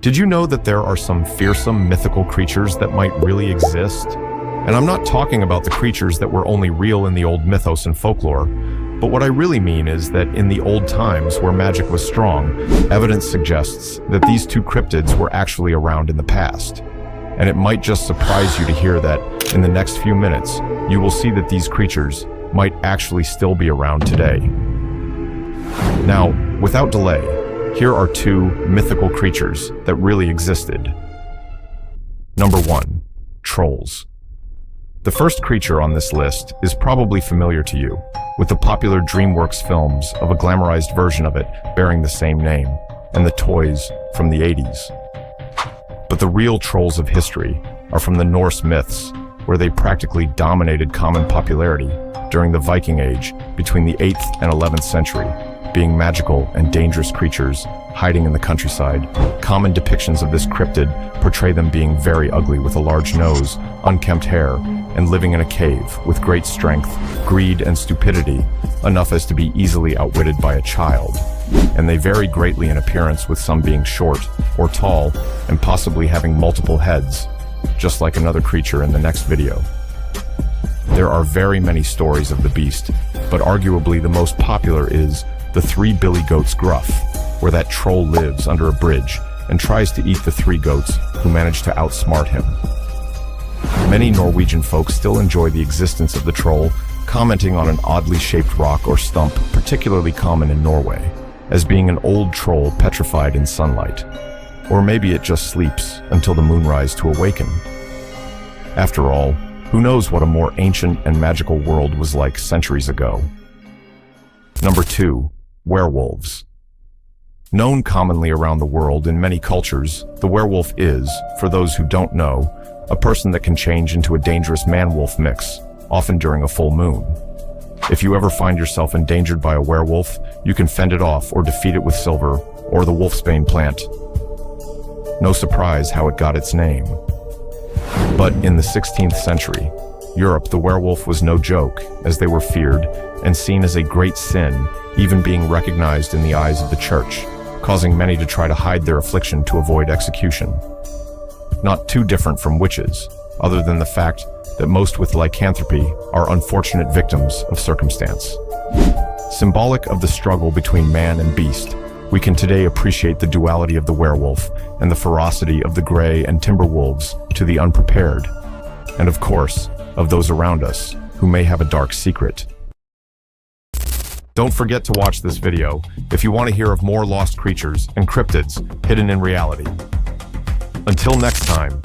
Did you know that there are some fearsome mythical creatures that might really exist? And I'm not talking about the creatures that were only real in the old mythos and folklore, but what I really mean is that in the old times where magic was strong, evidence suggests that these two cryptids were actually around in the past. And it might just surprise you to hear that in the next few minutes, you will see that these creatures might actually still be around today. Now, without delay, here are two mythical creatures that really existed. Number 1. Trolls. The first creature on this list is probably familiar to you, with the popular DreamWorks films of a glamorized version of it bearing the same name, and the toys from the 80s. But the real trolls of history are from the Norse myths, where they practically dominated common popularity during the Viking Age between the 8th and 11th century, being magical and dangerous creatures hiding in the countryside. Common depictions of this cryptid portray them being very ugly with a large nose, unkempt hair, and living in a cave with great strength, greed, and stupidity, enough as to be easily outwitted by a child. And they vary greatly in appearance, with some being short or tall and possibly having multiple heads, just like another creature in the next video. There are very many stories of the beast, but arguably the most popular is the Three Billy Goats Gruff, where that troll lives under a bridge and tries to eat the three goats who manage to outsmart him. Many Norwegian folks still enjoy the existence of the troll, commenting on an oddly shaped rock or stump, particularly common in Norway, as being an old troll petrified in sunlight. Or maybe it just sleeps until the moonrise to awaken. After all, who knows what a more ancient and magical world was like centuries ago. Number 2. Werewolves. Known commonly around the world in many cultures, the werewolf is, for those who don't know, a person that can change into a dangerous man-wolf mix, often during a full moon. If you ever find yourself endangered by a werewolf, you can fend it off or defeat it with silver or the wolfsbane plant. No surprise how it got its name. But in the 16th century, Europe, the werewolf was no joke, as they were feared and seen as a great sin, even being recognized in the eyes of the church, causing many to try to hide their affliction to avoid execution. Not too different from witches, other than the fact that most with lycanthropy are unfortunate victims of circumstance. Symbolic of the struggle between man and beast, we can today appreciate the duality of the werewolf and the ferocity of the gray and timber wolves to the unprepared, and of course, of those around us who may have a dark secret. Don't forget to watch this video if you want to hear of more lost creatures and cryptids hidden in reality. Until next time.